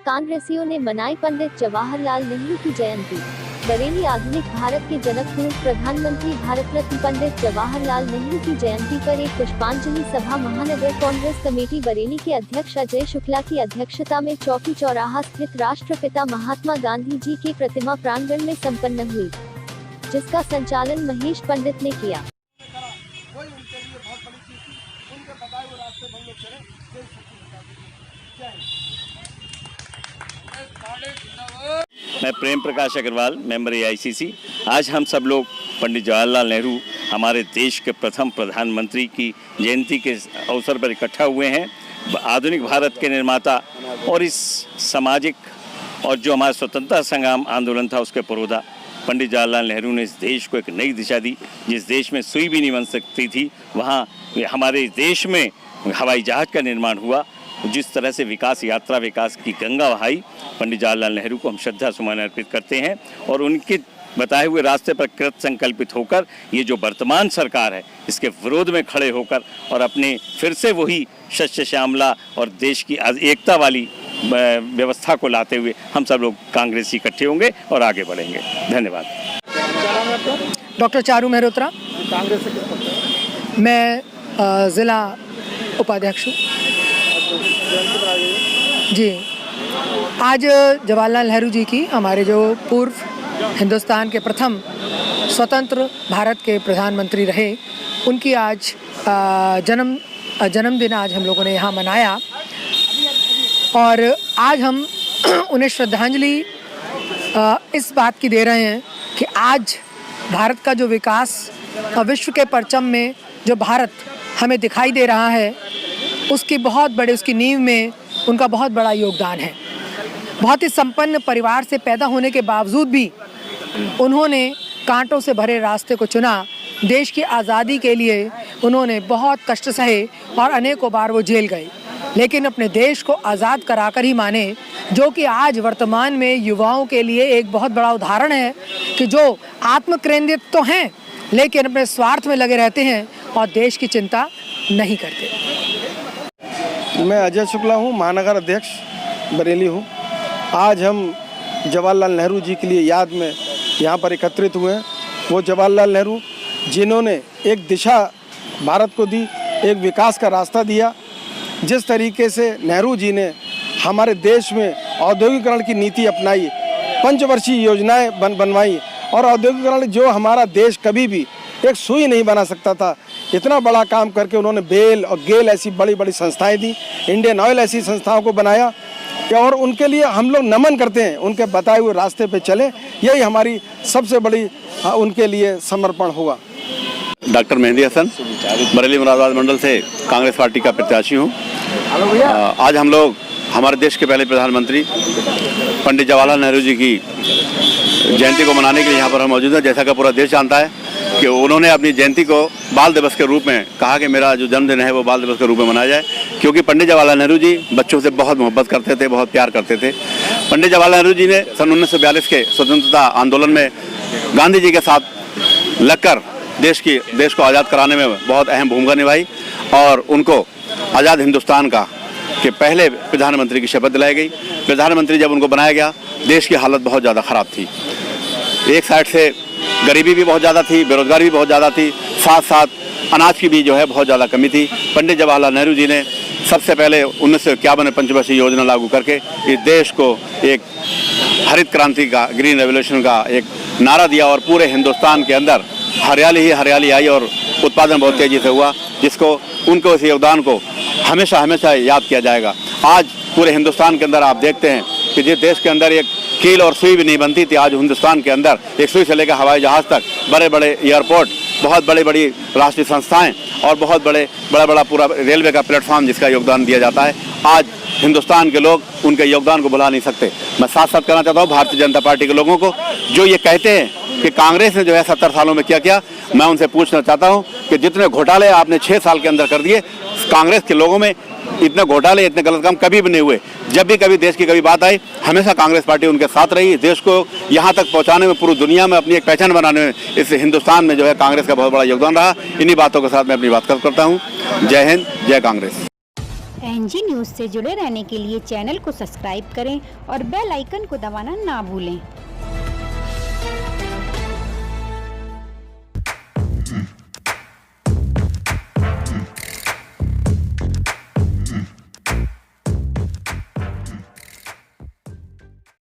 कांग्रेसियों ने मनाई पंडित जवाहरलाल नेहरू की जयंती। बरेली आधुनिक भारत के जनक पूर्व प्रधानमंत्री भारत रत्न पंडित जवाहरलाल नेहरू की जयंती पर एक पुष्पांजलि सभा महानगर कांग्रेस कमेटी बरेली के अध्यक्ष अजय शुक्ला की अध्यक्षता में चौकी चौराहा स्थित राष्ट्रपिता महात्मा गांधी जी की प्रतिमा प्रांगण में संपन्न हुई, जिसका संचालन महेश पंडित ने किया। मैं प्रेम प्रकाश अग्रवाल, मेंबर AICC। आज हम सब लोग पंडित जवाहरलाल नेहरू, हमारे देश के प्रथम प्रधानमंत्री की जयंती के अवसर पर इकट्ठा हुए हैं। आधुनिक भारत के निर्माता और इस सामाजिक और जो हमारा स्वतंत्रता संग्राम आंदोलन था उसके पुरोधा पंडित जवाहरलाल नेहरू ने इस देश को एक नई दिशा दी। जिस देश में सुई भी नहीं बन सकती थी, वहाँ हमारे देश में हवाई जहाज का निर्माण हुआ। जिस तरह से विकास यात्रा, विकास की गंगा बहाई, पंडित जवाहरलाल नेहरू को हम श्रद्धा सुमन अर्पित करते हैं और उनके बताए हुए रास्ते पर कृत संकल्पित होकर ये जो वर्तमान सरकार है इसके विरोध में खड़े होकर और अपने फिर से वही शस्य श्यामला और देश की एकता वाली व्यवस्था को लाते हुए हम सब लोग कांग्रेसी इकट्ठे होंगे और आगे बढ़ेंगे। धन्यवाद। डॉक्टर चारू मेहरोत्रा, कांग्रेस से किस पद? मैं ज़िला उपाध्यक्ष हूँ जी। आज जवाहरलाल नेहरू जी की, हमारे जो पूर्व हिंदुस्तान के प्रथम स्वतंत्र भारत के प्रधानमंत्री रहे, उनकी आज जन्मदिन आज हम लोगों ने यहाँ मनाया और आज हम उन्हें श्रद्धांजलि इस बात की दे रहे हैं कि आज भारत का जो विकास विश्व के परचम में जो भारत हमें दिखाई दे रहा है, उसकी नींव में उनका बहुत बड़ा योगदान है। बहुत ही संपन्न परिवार से पैदा होने के बावजूद भी उन्होंने कांटों से भरे रास्ते को चुना। देश की आज़ादी के लिए उन्होंने बहुत कष्ट सहे और अनेकों बार वो जेल गए, लेकिन अपने देश को आज़ाद कराकर ही माने, जो कि आज वर्तमान में युवाओं के लिए एक बहुत बड़ा उदाहरण है कि जो आत्मकेंद्रित तो हैं लेकिन अपने स्वार्थ में लगे रहते हैं और देश की चिंता नहीं करते। मैं अजय शुक्ला हूँ, महानगर अध्यक्ष बरेली हूँ। आज हम जवाहरलाल नेहरू जी के लिए याद में यहाँ पर एकत्रित हुए हैं। वो जवाहरलाल नेहरू जिन्होंने एक दिशा भारत को दी, एक विकास का रास्ता दिया। जिस तरीके से नेहरू जी ने हमारे देश में औद्योगिकरण की नीति अपनाई, पंचवर्षीय योजनाएं बनवाई और औद्योगिकरण जो हमारा देश कभी भी एक सुई नहीं बना सकता था, इतना बड़ा काम करके उन्होंने बेल और गेल ऐसी बड़ी बड़ी संस्थाएं दी, इंडियन ऑयल ऐसी संस्थाओं को बनाया और उनके लिए हम लोग नमन करते हैं। उनके बताए हुए रास्ते पे चले, यही हमारी सबसे बड़ी उनके लिए समर्पण हुआ। डॉक्टर मेहंदी हसन, बरेली मुरादाबाद मंडल से कांग्रेस पार्टी का प्रत्याशी हूँ। आज हम लोग हमारे देश के पहले प्रधानमंत्री पंडित जवाहरलाल नेहरू जी की जयंती को मनाने के लिए यहाँ पर हम मौजूद हैं। जैसा कि पूरा देश जानता है कि उन्होंने अपनी जयंती को बाल दिवस के रूप में कहा कि मेरा जो जन्मदिन है वो बाल दिवस के रूप में मनाया जाए, क्योंकि पंडित जवाहरलाल नेहरू जी बच्चों से बहुत मोहब्बत करते थे, बहुत प्यार करते थे। पंडित जवाहरलाल नेहरू जी ने सन 1942 के स्वतंत्रता आंदोलन में गांधी जी के साथ लगकर देश को आज़ाद कराने में बहुत अहम भूमिका निभाई और उनको आज़ाद हिंदुस्तान का के पहले प्रधानमंत्री की शपथ दिलाई गई। प्रधानमंत्री जब उनको बनाया गया, देश की हालत बहुत ज़्यादा ख़राब थी। एक साइड से गरीबी भी बहुत ज़्यादा थी, बेरोजगारी भी बहुत ज़्यादा थी, साथ साथ अनाज की भी जो है बहुत ज़्यादा कमी थी। पंडित जवाहरलाल नेहरू जी ने सबसे पहले 1951 में पंचवर्षीय योजना लागू करके इस देश को एक हरित क्रांति का, ग्रीन रेवोल्यूशन का एक नारा दिया और पूरे हिंदुस्तान के अंदर हरियाली ही हरियाली आई और उत्पादन बहुत तेज़ी से हुआ, जिसको उनको इस योगदान को हमेशा हमेशा याद किया जाएगा। आज पूरे हिंदुस्तान के अंदर आप देखते हैं कि जिस देश के अंदर एक कील और सुई भी नहीं बनती थी, आज हिंदुस्तान के अंदर एक सुई से लेकर हवाई जहाज़ तक, बड़े बड़े एयरपोर्ट, बहुत बड़ी बड़ी राष्ट्रीय संस्थाएं और बहुत बड़ा पूरा रेलवे का प्लेटफॉर्म जिसका योगदान दिया जाता है। आज हिंदुस्तान के लोग उनके योगदान को भुला नहीं सकते। मैं साथ साथ कहना चाहता हूँ भारतीय जनता पार्टी के लोगों को, जो ये कहते हैं कि कांग्रेस ने जो है 70 सालों में क्या किया, मैं उनसे पूछना चाहता हूँ कि जितने घोटाले आपने 6 साल के अंदर कर दिए, कांग्रेस के लोगों में इतने घोटाले, इतने गलत काम कभी भी नहीं हुए। जब भी कभी देश की कभी बात आई, हमेशा कांग्रेस पार्टी उनके साथ रही। देश को यहाँ तक पहुँचाने में, पूरी दुनिया में अपनी एक पहचान बनाने में, इस हिंदुस्तान में जो है कांग्रेस का बहुत बड़ा योगदान रहा। इन्हीं बातों के साथ मैं अपनी बात करता हूँ। जय हिंद, जय कांग्रेस। एनजी न्यूज़ से जुड़े रहने के लिए चैनल को सब्सक्राइब करें और बेल आइकन को दबाना ना भूलें।